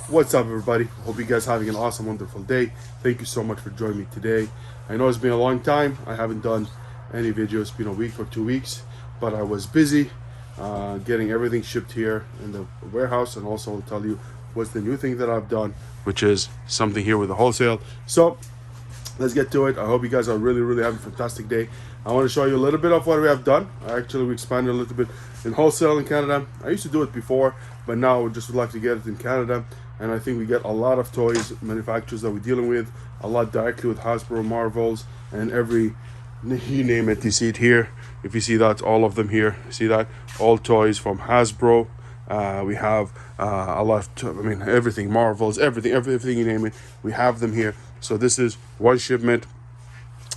What's up, everybody? Hope you guys are having an awesome, wonderful day. Thank you so much for joining me today. I know it's been a long time. I haven't done any videos. It's been a week or 2 weeks, but I was busy getting everything shipped here in the warehouse, and also I'll tell you what's the new thing that I've done, which is something here with the wholesale. So let's get to it. I hope you guys are really having a fantastic day. I want to show you a little bit of what we have done. We expanded a little bit in wholesale in Canada. I used to do it before, but now we just would like to get it in Canada. And I think we get a lot of toys manufacturers that we're dealing with, a lot directly with Hasbro, Marvels, and every, you name it, you see it here. If you see that, all of them here, see that? All toys from Hasbro. We have a lot of, everything, Marvels, everything you name it, we have them here. So this is one shipment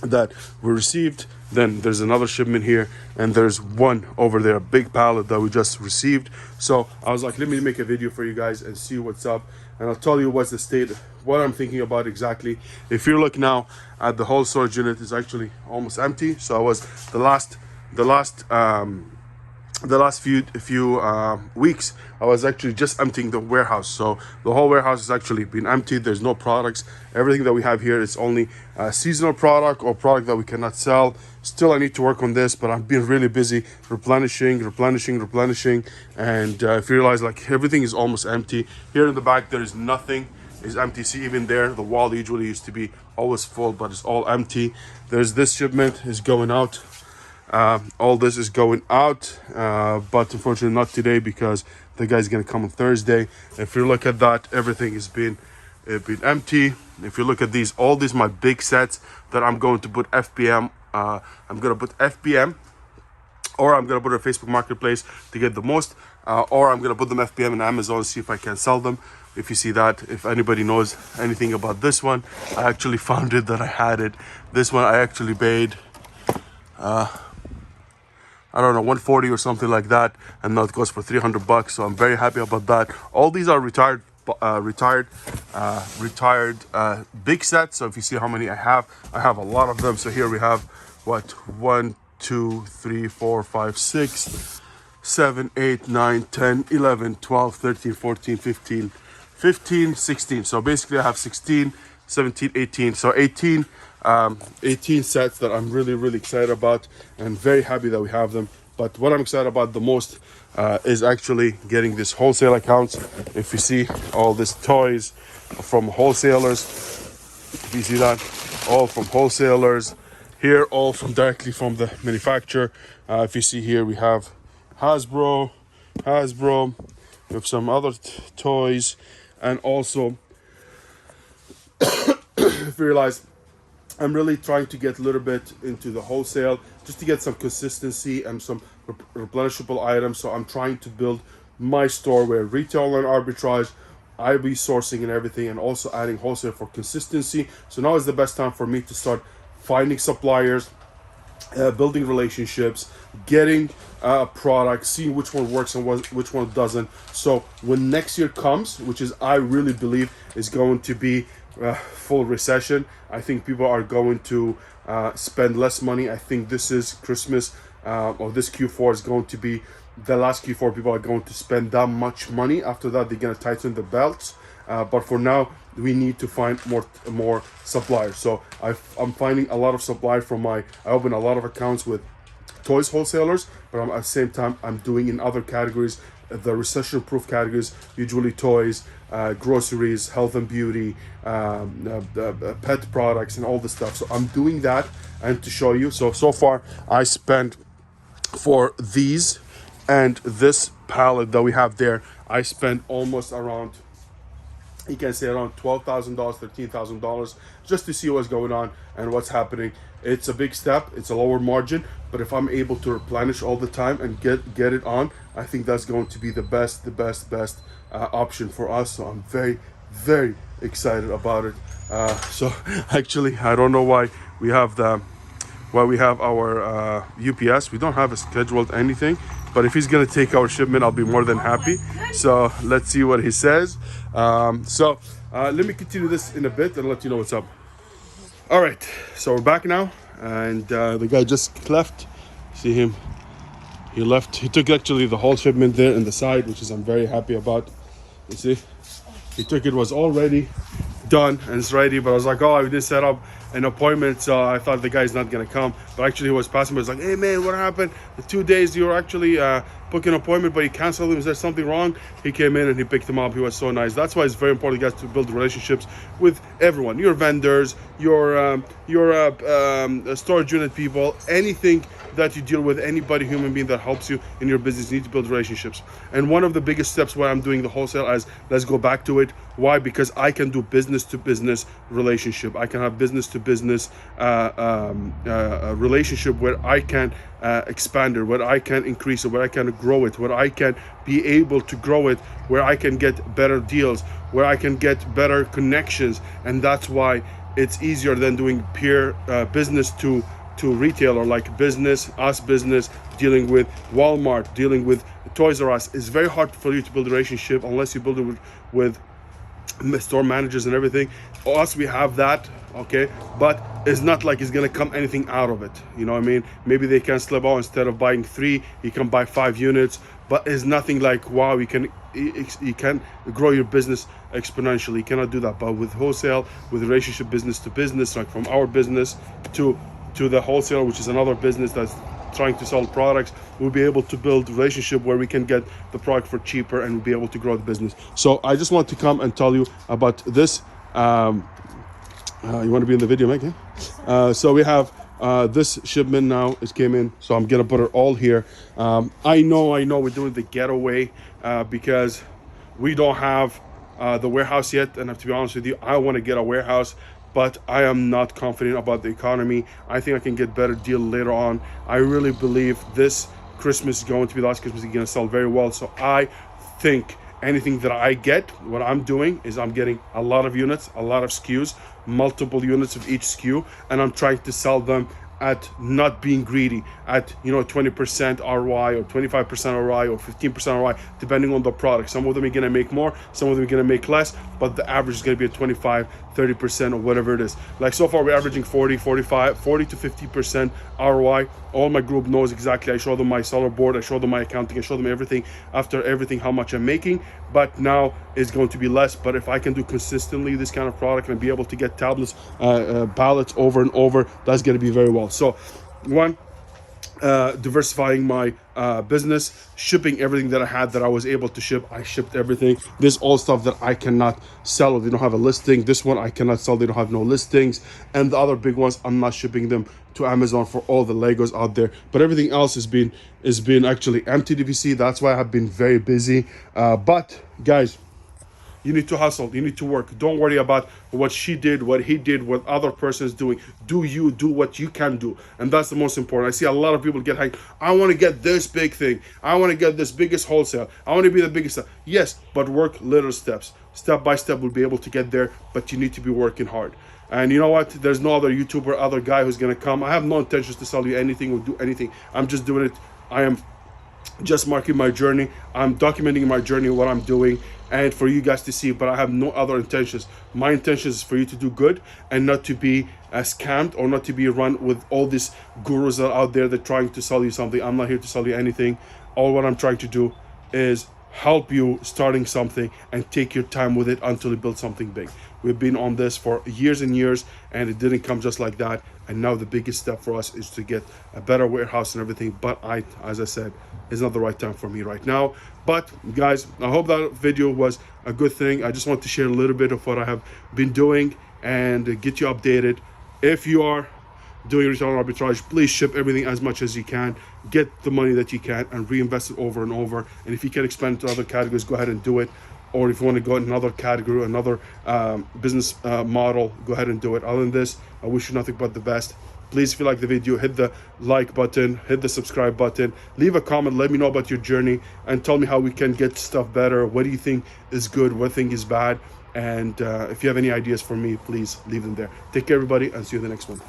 that we received. Then there's another shipment here, and there's one over there, a big pallet that we just received. So I was like, let me make a video for you guys and see what's up, and I'll tell you what's the state, what I'm thinking about exactly. If you look now at the whole storage unit, is actually almost empty. So I was the last few weeks, I was actually just emptying the warehouse. So the whole warehouse has actually been emptied. There's no products. Everything that we have here is only seasonal product or product that we cannot sell. Still, I need to work on this, but I've been really busy replenishing, and I realize like everything is almost empty. Here in the back, there is nothing. Is empty. See, even there, the wall usually used to be always full, but it's all empty. There's this shipment is going out. All this is going out, but unfortunately not today because the guy's gonna come on Thursday. If you look at that, everything has been empty. If you look at these, all these my big sets that I'm going to put FBM. I'm gonna put FBM, or I'm gonna put a Facebook Marketplace to get the most, or I'm gonna put them FBM in Amazon and see if I can sell them. If you see that, if anybody knows anything about this one, I actually found it that I had it. This one I actually paid I don't know, 140 or something like that, and now it goes for $300. So I'm very happy about that. All these are retired big sets. So if you see how many I have a lot of them. So here we have what, 1 2 3 4 5 6 7 8 9 10 11 12 13 14 15 16. So basically I have 16 17 18, so 18 sets that I'm really excited about, and very happy that we have them. But what I'm excited about the most is actually getting this wholesale accounts. If you see all these toys from wholesalers, if you see that, all from wholesalers here, all from directly from the manufacturer. If you see here, we have Hasbro, we have some other toys, and also if you realize, I'm really trying to get a little bit into the wholesale just to get some consistency and some replenishable items. So I'm trying to build my store where retail and arbitrage, I be sourcing and everything, and also adding wholesale for consistency. So now is the best time for me to start finding suppliers, building relationships, getting products, seeing which one works and which one doesn't. So when next year comes, which is I really believe is going to be full recession, I think people are going to spend less money. I think this is Christmas, or this Q4 is going to be the last Q4 people are going to spend that much money. After that, they're going to tighten the belts. But for now, we need to find more suppliers. So I'm finding a lot of supply from I open a lot of accounts with toys wholesalers, but at the same time, I'm doing in other categories, the recession-proof categories, usually toys, groceries, health and beauty, pet products, and all the stuff. So I'm doing that, and to show you. So far, I spent for these and this pallet that we have there, I spent almost around, you can say around $12,000, $13,000, just to see what's going on and what's happening. It's a big step, it's a lower margin, but if I'm able to replenish all the time and get it on, I think that's going to be the best option for us. So I'm very excited about it. So actually, I don't know why we have our UPS. We don't have a scheduled anything, but if he's gonna take our shipment, I'll be more than happy. So let's see what he says. Let me continue this in a bit and let you know what's up. All right, so we're back now, and the guy just left. See him? He left. He took actually the whole shipment there in the side, which is I'm very happy about. You see? He took it, was already done and it's ready, but I was like, oh, I didn't set up an appointment, so I thought the guy's not gonna come. But actually he was passing by. He was like, hey man, what happened? The 2 days you were actually booking an appointment, but you canceled him. Is there something wrong? He came in and he picked him up. He was so nice. That's why it's very important, guys, to build relationships with everyone, your vendors, your storage unit people, anything that you deal with, anybody, human being that helps you in your business. You need to build relationships. And one of the biggest steps why I'm doing the wholesale is, let's go back to it. Why? Because I can do business to business relationship. I can have business to business relationship where I can expand it, where I can increase it, where I can grow it, where I can be able to grow it, where I can get better deals, where I can get better connections. And that's why it's easier than doing peer business to retailer, like business, dealing with Walmart, dealing with Toys R Us. It's very hard for you to build a relationship unless you build it with store managers and everything. Us, we have that, okay, but it's not like it's gonna come anything out of it, you know what I mean? Maybe they can slip out, instead of buying 3, you can buy 5 units, but it's nothing like, wow, you can grow your business exponentially. You cannot do that. But with wholesale, with relationship business to business, like from our business to the wholesaler, which is another business that's trying to sell products, we'll be able to build a relationship where we can get the product for cheaper and we'll be able to grow the business. So I just want to come and tell you about this. You want to be in the video, Mike? Yeah? So we have this shipment now. It came in, so I'm gonna put it all here. I know we're doing the getaway because we don't have the warehouse yet, and to be honest with you, I want to get a warehouse, but I am not confident about the economy. I think I can get better deal later on. I really believe this Christmas is going to be the last Christmas. It's going to sell very well. So I think anything that I get, what I'm doing is I'm getting a lot of units, a lot of SKUs, multiple units of each SKU, and I'm trying to sell them at not being greedy, at 20% ROI or 25% ROI or 15% ROI, depending on the product. Some of them are gonna make more, some of them are gonna make less, but the average is gonna be at 25, 30% or whatever it is. Like so far we're averaging 40 to 50% ROI. All my group knows exactly. I show them my SellerBoard, I show them my accounting, I show them everything, after everything, how much I'm making. But now it's going to be less. But if I can do consistently this kind of product and be able to get tablets, pallets over and over, that's going to be very well. So one, diversifying my business, shipping everything that I had that I was able to ship. I shipped everything. This all stuff that I cannot sell or they don't have a listing. This one I cannot sell, they don't have no listings. And the other big ones, I'm not shipping them to Amazon for all the Legos out there. But everything else has been actually empty DVC. That's why I've been very busy. But guys, you need to hustle, you need to work. Don't worry about what she did, what he did, what other person is doing. Do what you can do. And that's the most important. I see a lot of people get hyped. I want to get this big thing. I want to get this biggest wholesale. I want to be the biggest. Yes, but work little steps. Step by step, we'll be able to get there, but you need to be working hard. And you know what? There's no other YouTuber, other guy who's going to come. I have no intentions to sell you anything or do anything. I'm just doing it. I am just marking my journey. I'm documenting my journey, what I'm doing, and for you guys to see, but I have no other intentions. My intention is for you to do good and not to be scammed or not to be run with all these gurus that are out there that are trying to sell you something. I'm not here to sell you anything. All what I'm trying to do is help you starting something and take your time with it until you build something big. We've been on this for years and years, and it didn't come just like that. And now the biggest step for us is to get a better warehouse and everything. But as I said, it's not the right time for me right now. But guys, I hope that video was a good thing. I just want to share a little bit of what I have been doing and get you updated. If you are doing return on arbitrage, please ship everything as much as you can. Get the money that you can and reinvest it over and over. And if you can expand to other categories, go ahead and do it. Or if you want to go in another category, another business model, go ahead and do it. Other than this, I wish you nothing but the best. Please, if you like the video, hit the like button, hit the subscribe button, leave a comment, let me know about your journey, and tell me how we can get stuff better. What do you think is good? What do you think is bad? And if you have any ideas for me, please leave them there. Take care, everybody, and see you in the next one.